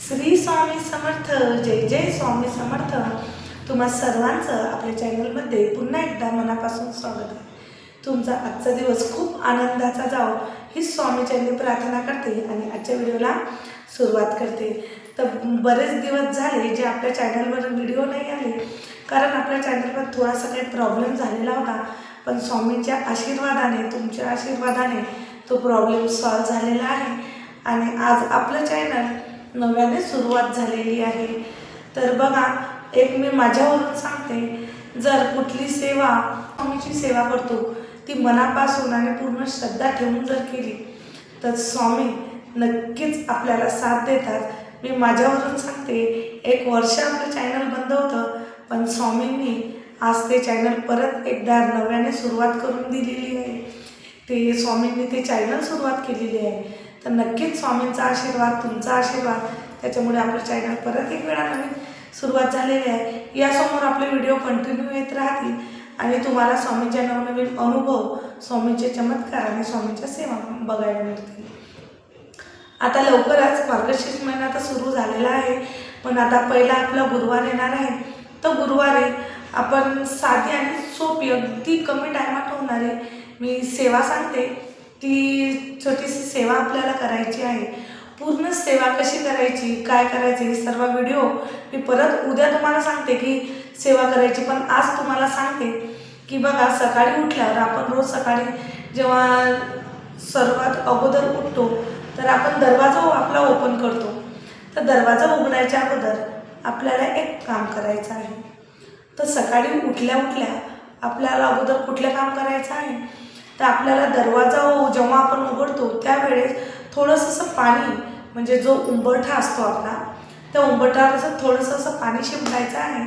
श्री स्वामी समर्थ. जय जय स्वामी समर्थ. तुम्हा सर्वांचं आपल्या चॅनलमध्ये पुन्हा एकदा मनापासून स्वागत आहे. तुमचा आजचा दिवस खूप आनंदाचा जाओ ही स्वामीचरणी प्रार्थना करते आणि आजच्या व्हिडिओला सुरुवात करते. तर बरेच दिवस झाले जे आपल्या चॅनलवर व्हिडिओ नाही आले, कारण आपल्या चॅनलवर थोडासा काही प्रॉब्लेम झालेला होता. पण स्वामींच्या आशीर्वादाने, तुमच्या आशीर्वादाने तो प्रॉब्लेम सॉल्व झालेला आहे आणि आज आपलं चॅनल नव्याने सुरुवात झालेली आहे. तर बघा, एक मी माझ्यावरून सांगते, जर कुठली सेवा स्वामीची सेवा करतो ती मनापासून आणि पूर्ण श्रद्धा ठेवून जर केली तर स्वामी नक्कीच आपल्याला साथ देतात. मी माझ्यावरून सांगते, 1 वर्ष आपलं चॅनल बंद होतं, पण स्वामींनी आज ते चॅनल परत एकदा नव्याने सुरुवात करून दिलेली आहे. ते स्वामींनी ते चॅनल सुरुवात केलेली आहे. तर नक्कीच स्वामींचा आशीर्वाद, तुमचा आशीर्वाद, त्याच्यामुळे आपलं चॅनल परत एक वेळा नवीन सुरुवात झालेली आहे. यासमोर आपले व्हिडिओ कंटिन्यू येत राहतील आणि तुम्हाला स्वामींच्या नवनवीन अनुभव, स्वामींचे चमत्कार आणि स्वामींच्या सेवा बघायला मिळतील. आता लवकरच मार्गशीर्ष महिना तर सुरू झालेला आहे, पण आता पहिला आपला गुरुवार येणार आहे. तर गुरुवारी आपण साधी आणि सोपी, अगदी कमी टायमात होणारी मी सेवा सांगते. ती छोटीशी सेवा आपल्याला करायची आहे. पूर्ण सेवा कशी करायची, काय करायचं, हे सर्व व्हिडिओ मी परत उद्या तुम्हाला सांगते की सेवा करायची. पण आज तुम्हाला सांगते की बघा, सकाळी उठल्यावर आपण रोज सकाळी जेव्हा सर्वात अगोदर उठतो तर आपण दरवाजा आपला ओपन करतो. तर दरवाजा उघडायच्या अगोदर आपल्याला एक काम करायचं आहे. तर सकाळी उठल्या उठल्या आपल्याला अगोदर कुठलं काम करायचं आहे, तर आपल्याला दरवाजा जेव्हा आपण उघडतो त्यावेळेस थोडंसं असं पाणी, म्हणजे जो उंबरठा असतो आपला, त्या उंबरठ्यावर असं थोडंसं असं पाणी शिंपडायचं आहे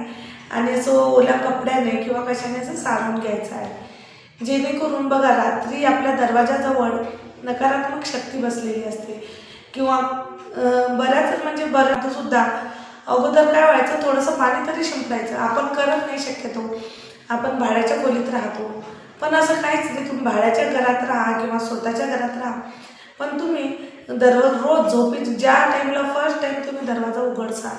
आणि असं ओल्या कपड्याने किंवा कशाने असं सारून घ्यायचं आहे. जेणेकरून बघा, रात्री आपल्या दरवाजाजवळ नकारात्मक शक्ती बसलेली असते किंवा बऱ्याच म्हणजे बऱ्याच सुद्धा अगोदर काय व्हायचं, थोडंसं पाणी तरी शिंपडायचं. आपण करत नाही शक्यतो, आपण भाड्याच्या खोलीत राहतो. पण असं काहीच नाही, तुम्ही भाड्याच्या घरात राहा किंवा स्वतःच्या घरात राहा, पण तुम्ही रोज झोपेत ज्या टाईमला फर्स्ट टाईम तुम्ही दरवाजा उघडसाल,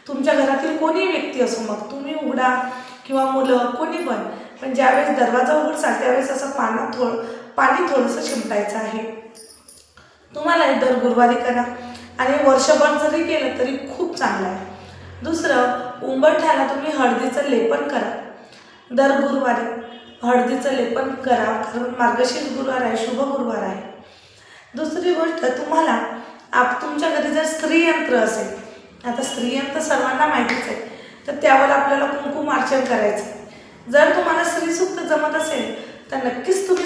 तुमच्या घरातील कोणी व्यक्ती असो, मग तुम्ही उघडा किंवा मुलं कोणी पण ज्यावेळेस दरवाजा उघडसाल त्यावेळेस असं पाणी थोडंसं शिंपडायचं आहे. तुम्हाला हे दर गुरुवारी करा आणि वर्षभर जरी केलं तरी खूप चांगलं आहे. दुसरं, उंबरठ्याला तुम्ही हळदीचं लेपन करा. दर गुरुवारी हळदीचं लेपन करा, कारण मार्गशीर्ष गुरुवार आहे, शुभ गुरुवार आहे. दुसरी गोष्ट, तुम्हाला तुमच्या घरी जर स्त्रीयंत्र असेल, आता स्त्रीयंत्र सर्वांना माहितीच आहे, तर त्यावर आपल्याला कुंकुमार्चन करायचं आहे. जर तुम्हाला श्रीसूक्त जमत असेल तर नक्कीच तुम्ही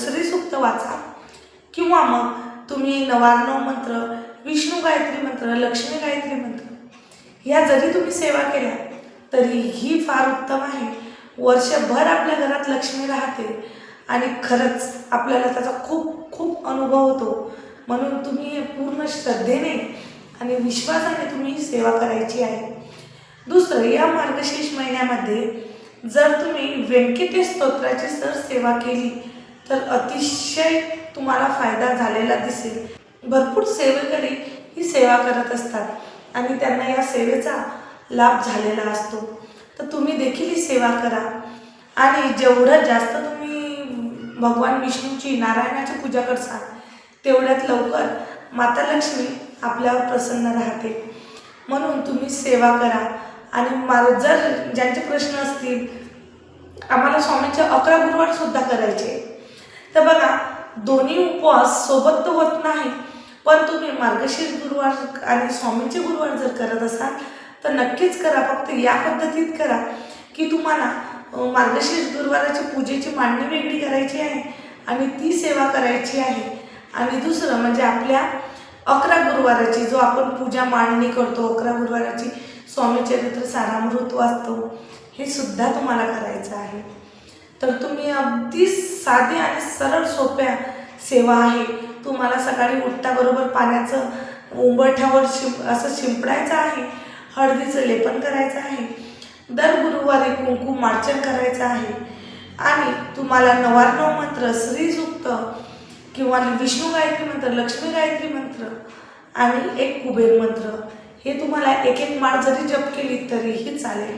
श्रीसूक्त वाचा किंवा मग तुम्ही नवार्णव मंत्र, विष्णू गायत्री मंत्र, लक्ष्मी गायत्री मंत्र ह्या जरी तुम्ही सेवा केल्या तरी ही फार उत्तम आहे. वर्षभर आपल्या घरात लक्ष्मी राहते आणि खरंच आपल्याला त्याचा खूप खूप अनुभव होतो. म्हणून तुम्ही पूर्ण श्रद्धेने आणि विश्वासाने तुम्ही सेवा करायची आहे. दुसरं, या मार्गशीर्ष महिन्यामध्ये जर तुम्ही व्यंकटेश स्तोत्राची जर सेवा केली तर अतिशय तुम्हाला फायदा झालेला दिसेल. भरपूर सेवेकरी ही सेवा करत असतात आणि त्यांना या सेवेचा लाभ झालेला असतो. तर तुम्ही देखील ही सेवा करा आणि जेवढं जास्त तुम्ही भगवान विष्णूची, नारायणाची पूजा करसाल तेवढ्यात लवकर माता लक्ष्मी आपल्यावर प्रसन्न राहते. म्हणून तुम्ही सेवा करा. आणि जर ज्यांचे प्रश्न असतील, आम्हाला स्वामींचे 11 गुरुवार सुद्धा करायचे, तर बघा, दोन्ही उपवास सोबत तर होत नाही, पण तुम्ही मार्गशीर्ष गुरुवार आणि स्वामींचे गुरुवार जर करत असाल तर नक्कीच करा. फक्त या पद्धतीत करा की तुम्हाला मार्गशीर्ष गुरुवाराची पूजेची मांडणी वेगळी करायची आहे आणि ती सेवा करायची आहे. आणि दुसरं म्हणजे आपल्या 11 गुरुवाराची जो आपण पूजा मांडणी करतो, 11 गुरुवाराची स्वामी चरित्र सारामृत वाचतो, हे सुद्धा तुम्हाला करायचं आहे. तर तुम्ही अगदी साधी आणि सरळ सोप्या सेवा आहे. तुम्हाला सकाळी उठल्याबरोबर पाण्याचं उंबरठ्यावर असं शिंपडायचं आहे, हळदीचं लेपन करायचं आहे, दर गुरुवारी कुंकुमार्चन करायचं आहे आणि तुम्हाला नवार्णव मंत्र, श्रीसूक्त किंवा विष्णू गायत्री मंत्र, लक्ष्मी गायत्री मंत्र आणि एक कुबेर मंत्र. हे तुम्हाला एक एक माळ जरी जप केली तरीही चालेल.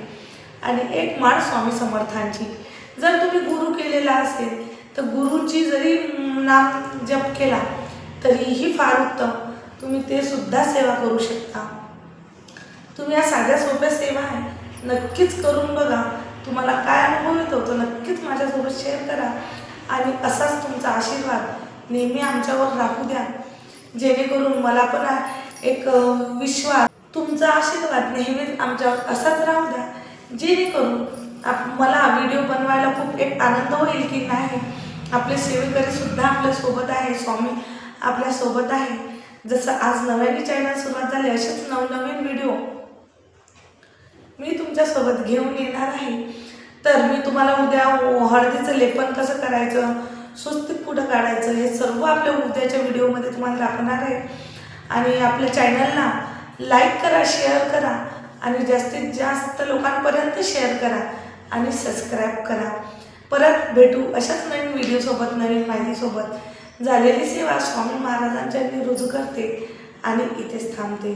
आणि एक माळ स्वामी समर्थांची. जर तुम्ही गुरु केलेला असेल तर गुरुची जरी नाम जप केला तरीही फार उत्तम. तुम्ही ते सुद्धा सेवा करू शकता. तुम्ही या साध्या सोप्या सेवा आहे नक्कीच करून बघा. तुम्हाला काय अनुभव येतो तो नक्कीच माझ्यासोबत शेअर करा. आणि असाच तुमचा आशीर्वाद नेहमी आमच्यावर राहू द्या, जेणेकरून मला पण एक विश्वास, तुमचा आशीर्वाद नेहमीच आमच्यावर असाच राहू द्या, जेणेकरून मला व्हिडिओ बनवायला खूप एक आनंद होईल की नाही आपले सेवेकरीसुद्धा आपल्यासोबत आहे, स्वामी आपल्यासोबत आहे. जसं आज नव्याने चॅनल सुरुवात झाली असेच नवनवीन व्हिडिओ मी तुमच्यासोबत घेऊन येणार आहे. तर मी तुम्हाला उद्या हळदीचं लेपन कसं करायचं, स्वस्तिक कुठं काढायचं हे सर्व आपल्या उद्याच्या व्हिडिओमध्ये तुम्हाला दाखवणार आहे. आणि आपल्या चॅनलला लाईक करा, शेअर करा आणि जास्तीत जास्त लोकांपर्यंत शेअर करा आणि सबस्क्राईब करा. परत भेटू अशाच नवीन व्हिडिओसोबत, नवीन माहितीसोबत. झालेली सेवा स्वामी महाराजांच्या मी रुजू करते आणि इथेच थांबते.